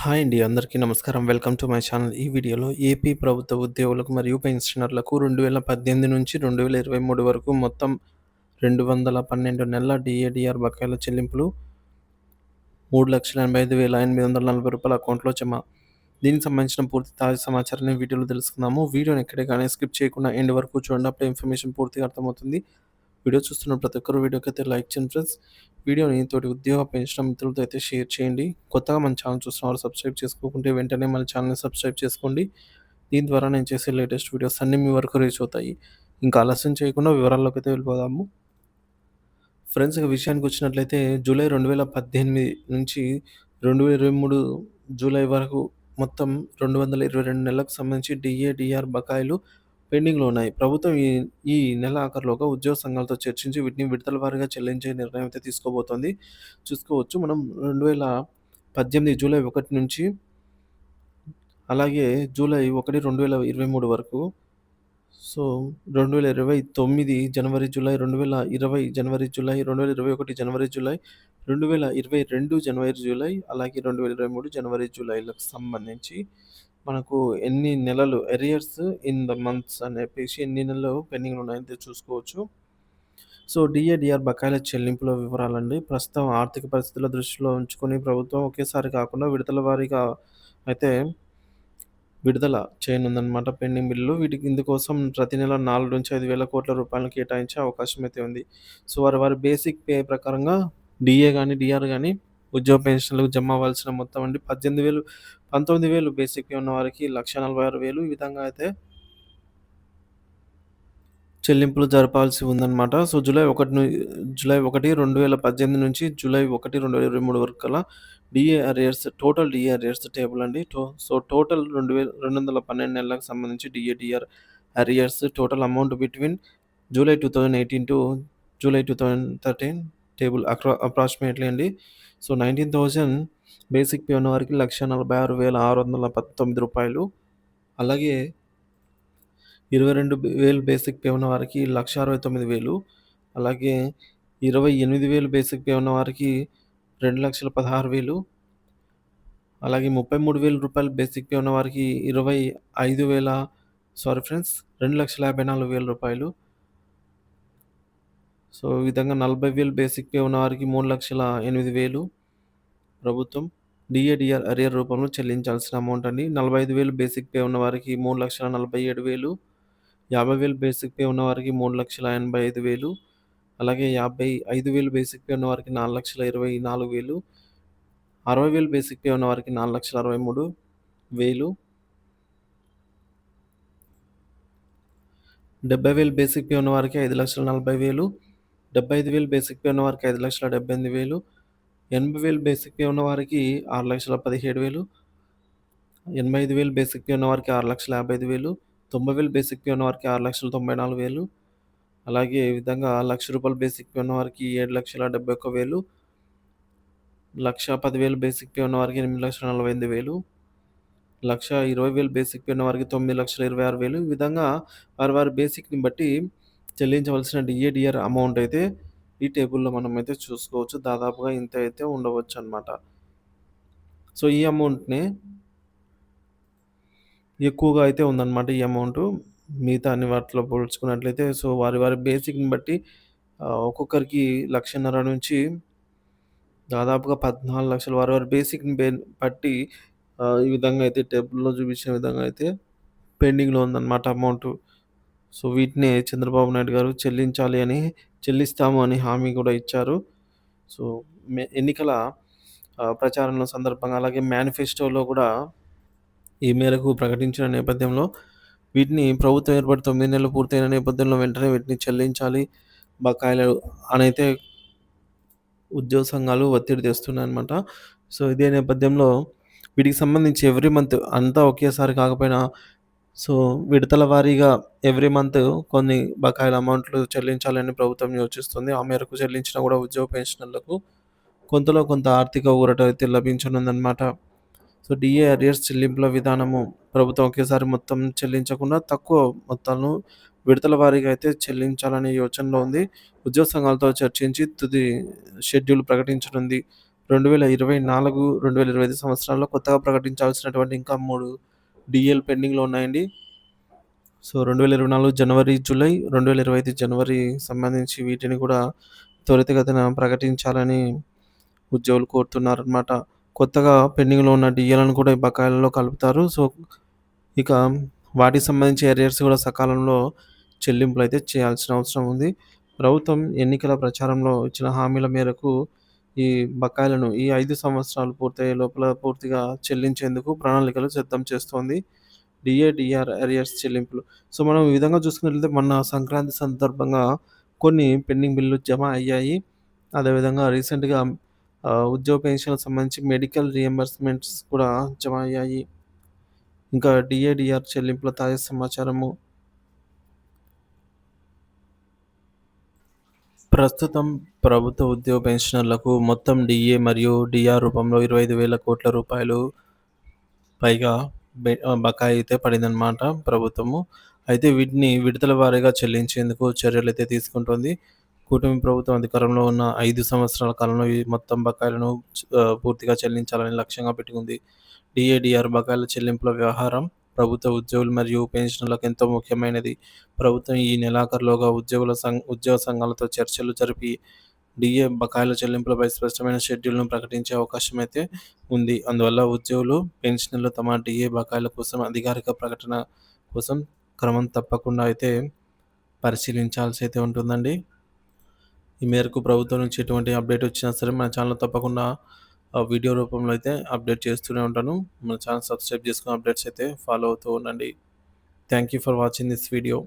Hi అండి. అందరికీ నమస్కారం. Welcome to my channel. ఈ వీడియోలో ఏపీ ప్రభుత్వ ఉద్యోగులకు మరియు పెన్షనర్లకు 2018 నుంచి 2023 వరకు మొత్తం 212 నెలల డీఏడీఆర్ బకాయిల చెల్లింపులు రూ. 3,85,840 అకౌంట్‌లో జమ. దీనికి సంబంధించిన పూర్తి తాజా సమాచారాన్ని వీడియోలో తెలుసుకుందాము. వీడియోని ఎక్కడ గాని స్కిప్ చేయకుండా ఎండ్ వరకు చూడండి. అప్పుడే ఇన్ఫర్మేషన్ పూర్తిగా అర్థమవుతుంది. వీడియో చూస్తున్న ప్రతి ఒక్కరు వీడియోకైతే లైక్ చేయండి ఫ్రెండ్స్. వీడియోని తోటి ఉద్యోగ పెన్షన్ మిత్రులతో అయితే షేర్ చేయండి. కొత్తగా మన ఛానల్ చూస్తున్న వారు సబ్స్క్రైబ్ చేసుకోకుంటే వెంటనే మన ఛానల్‌ని సబ్స్క్రైబ్ చేసుకోండి. దీని ద్వారా నేను చేసే లేటెస్ట్ వీడియోస్ అన్నీ మీ వరకు రీచ్ అవుతాయి. ఇంకా ఆలస్యం చేయకుండా వివరాల్లోకైతే వెళ్ళిపోదాము. ఫ్రెండ్స్ ఇక విషయానికొచ్చినట్లయితే జూలై 2018 నుంచి 2023 జూలై వరకు మొత్తం 222 నెలలకు సంబంధించి డీఏ, డీఆర్ బకాయిలు పెండింగ్‌లో ఉన్నాయి. ప్రభుత్వం ఈ ఈ నెల ఆఖరులోగా ఉద్యోగ సంఘాలతో చర్చించి వీటిని విడతల వారీగా చెల్లించే నిర్ణయం అయితే తీసుకోబోతోంది. చూసుకోవచ్చు మనం 2018 జూలై 1 నుంచి అలాగే జూలై 1, 2023 వరకు సో, 2029 జనవరి, జూలై, 2020 జనవరి, జూలై, 2021 జనవరి, జూలై, 2022 జనవరి, జూలై, అలాగే 2023 జనవరి, జూలైలకు సంబంధించి మనకు ఎన్ని నెలలు అరియర్స్ ఇన్ ద మంత్స్ అని చెప్పేసి ఎన్ని నెలలు పెండింగ్‌లో ఉన్నాయో చూసుకోవచ్చు. సో, డీఏ, డీఆర్ బకాయిల చెల్లింపుల వివరాలండి. ప్రస్తుతం ఆర్థిక పరిస్థితుల దృష్టిలో ఉంచుకొని ప్రభుత్వం ఒకేసారి కాకుండా విడతల వారీగా అయితే విడుదల చేయనుందనమాట పెండింగ్ బిల్లులు. ఇందుకోసం ప్రతి నెల 4,000-5,000 కోట్ల రూపాయలను కేటాయించే అవకాశం అయితే ఉంది. సో, వారి బేసిక్ పే ప్రకారంగా డీఏ గాని, డీఆర్ గాని ఉద్యోగ పెన్షన్‌లకు జమ అవ్వాల్సిన మొత్తం అండి 19,000 బేసిక్ పే ఉన్న వారికి 1,46,000 ఈ విధంగా అయితే చెల్లింపులు జరపాల్సి ఉందనమాట. సో, జూలై 1, 2018 నుంచి జూలై 1, 2023 వరకు కల్లా డీఏ అరియర్స్ టేబుల్ అండి. టోటల్ 212 నెలలకు సంబంధించి DA, DR arrears total amount between July 2018 to July 2013 table approximately అండి. సో, 19,000 బేసిక్ పే ఉన్న వారికి రూ. 1,46,619. అలాగే 22,000 బేసిక్ పే ఉన్న వారికి 1,69,000 అలాగే 28,000 బేసిక్ పే ఉన్న వారికి 2,16,000 అలాగే రూ. 33,000 బేసిక్ పే ఉన్న వారికి 25,000 సారీ ఫ్రెండ్స్ రూ. 2,54,000. సో, ఈ విధంగా 40,000 బేసిక్ పే ఉన్న వారికి 3,08,000 ప్రభుత్వం డీఏ, డీఆర్ అరియర్ రూపంలో చెల్లించాల్సిన అమౌంట్ అండి. 45,000 బేసిక్ పే ఉన్న వారికి 3,47,000 50,000 బేసిక్ పే ఉన్న వారికి 3,85,000 అలాగే 55,000 బేసిక్ పే ఉన్న వారికి 4,24,000 60,000 బేసిక్ పే ఉన్న వారికి 4,63,000 70,000 బేసిక్ పే ఉన్న వారికి 5,40,000 75,000 బేసిక్ పే ఉన్న వారికి 5,78,000 80,000 బేసిక్ పే ఉన్న వారికి 6,17,000 85,000 బేసిక్ పే ఉన్న వారికి 6,55,000 90,000 బేసిక్ పే ఉన్న వారికి 6,94,000 అలాగే ఈ విధంగా రూ. 1,00,000 బేసిక్ పే ఉన్న వారికి 7,71,000 10,000 బేసిక్ పే ఉన్న వారికి 8,48,000 20,000 బేసిక్ పే ఉన్న వారికి 9,26,000 ఈ విధంగా వారి బేసిక్‌ని బట్టి చెల్లించవలసిన డీఏ, డీఆర్ అమౌంట్ అయితే ఈ టేబుల్‌లో మనమైతే చూసుకోవచ్చు. దాదాపుగా ఇంత అయితే ఉండవచ్చనమాట. సో, ఈ అమౌంట్‌నే ఎక్కువగా అయితే ఉందన్నమాట ఈ అమౌంటు. మిగతా అన్ని వాటిలో పోల్చుకున్నట్లయితే సో, వారి బేసిక్‌ని బట్టి ఒక్కొక్కరికి 1,50,000 నుంచి దాదాపుగా 14,00,000 వారి బేసిక్‌ని బట్టి ఈ విధంగా అయితే టేబుల్‌లో చూపించిన విధంగా అయితే పెండింగ్‌లో ఉందన్నమాట అమౌంటు. సో, వీటినే చంద్రబాబు నాయుడు గారు చెల్లిస్తాము అని హామీ కూడా ఇచ్చారు. సో, ఎన్నికల ప్రచారంలో సందర్భంగా అలాగే మేనిఫెస్టోలో కూడా ఈ మేరకు ప్రకటించిన నేపథ్యంలో వీటిని ప్రభుత్వం ఏర్పడి 9 నెలలు పూర్తయిన నేపథ్యంలో వెంటనే వీటిని చెల్లించాలి బకాయిలు అనైతే ఉద్యోగ సంఘాలు ఒత్తిడి తెస్తున్నాయన్నమాట. సో, ఇదే నేపథ్యంలో వీటికి సంబంధించి ఎవ్రీ మంత్ అంతా ఒకేసారి కాకపోయినా సో, విడతల వారీగా ఎవ్రీ మంత్ కొన్ని బకాయిల అమౌంట్లు చెల్లించాలని ప్రభుత్వం యోచిస్తుంది. ఆ మేరకు చెల్లించినా కూడా ఉద్యోగ పెన్షనర్లకు కొంతలో కొంత ఆర్థిక ఊరట అయితే లభించనుందన్నమాట. సో, డీఏ అరియర్స్ చెల్లింపుల విధానము ప్రభుత్వం ఒకేసారి మొత్తం చెల్లించకుండా తక్కువ మొత్తాలను విడతల వారీగా అయితే చెల్లించాలనే యోచనలో ఉంది. ఉద్యోగ సంఘాలతో చర్చించి తుది షెడ్యూల్ ప్రకటించనుంది 2024, 2025 సంవత్సరాల్లో కొత్తగా ప్రకటించాల్సినటువంటి ఇంకా 3 డీఏలు పెండింగ్‌లో ఉన్నాయండి. సో, 2024 జనవరి, జూలై, 2025 జనవరి సంబంధించి వీటిని కూడా త్వరితగతిన ప్రకటించాలని ఉద్యోగులు కోరుతున్నారనమాట. కొత్తగా పెండింగ్‌లో ఉన్న డీఏలను కూడా ఈ బకాయిలలో కలుపుతారు. సో, ఇక వాటికి సంబంధించి అరియర్స్ కూడా సకాలంలో చెల్లింపులైతే చేయాల్సిన అవసరం ఉంది. ప్రభుత్వం ఎన్నికల ప్రచారంలో ఇచ్చిన హామీల మేరకు ఈ బకాయిలను ఈ 5 సంవత్సరాలు పూర్తయ్యే లోపల పూర్తిగా చెల్లించేందుకు ప్రణాళికలు సిద్ధం చేస్తోంది. డీఏ, డీఆర్ అరియర్స్ చెల్లింపులు. సో, మనం ఈ విధంగా చూసుకున్నట్లయితే మొన్న సంక్రాంతి సందర్భంగా కొన్ని పెండింగ్ బిల్లులు జమ అయ్యాయి. అదేవిధంగా రీసెంట్‌గా ఉద్యోగ పెన్షన్‌లకు సంబంధించి మెడికల్ రియంబర్స్‌మెంట్స్ కూడా జమ అయ్యాయి. ఇంకా డీఏ, డీఆర్ చెల్లింపుల తాజా సమాచారము. ప్రస్తుతం ప్రభుత్వ ఉద్యోగ పెన్షనర్లకు మొత్తం డీఏ మరియు డీఆర్ రూపంలో 25,000 కోట్ల రూపాయలు పైగా బకాయి అయితే పడిందనమాట ప్రభుత్వము. అయితే వీటిని విడతల వారీగా చెల్లించేందుకు చర్యలైతే తీసుకుంటోంది. కూటమి ప్రభుత్వం అధికారంలో ఉన్న 5 సంవత్సరాల కాలంలో ఈ మొత్తం బకాయిలను పూర్తిగా చెల్లించాలని లక్ష్యంగా పెట్టుకుంది. డీఏ, డీఆర్ బకాయిల చెల్లింపుల వ్యవహారం ప్రభుత్వ ఉద్యోగులు మరియు పెన్షనర్లకు ఎంతో ముఖ్యమైనది. ప్రభుత్వం ఈ నెలాఖరులోగా ఉద్యోగ సంఘాలతో చర్చలు జరిపి డీఏ బకాయిల చెల్లింపులపై స్పష్టమైన షెడ్యూల్‌ను ప్రకటించే అవకాశం అయితే ఉంది. అందువల్ల ఉద్యోగులు, పెన్షనర్లు తమ డీఏ బకాయిల కోసం అధికారిక ప్రకటన కోసం క్రమం తప్పకుండా అయితే పరిశీలించాల్సి అయితే ఉంటుందండి. ఈ మేరకు ప్రభుత్వం నుంచి ఎటువంటి అప్డేట్ వచ్చినా సరే మన ఛానెల్‌లో తప్పకుండా వీడియో రూపంలో అయితే అప్డేట్ చేస్తూనే ఉంటాను. మన ఛానెల్ సబ్స్క్రైబ్ చేసుకొని అప్డేట్స్ అయితే ఫాలో అవుతూ ఉండండి. Thank you for watching this video.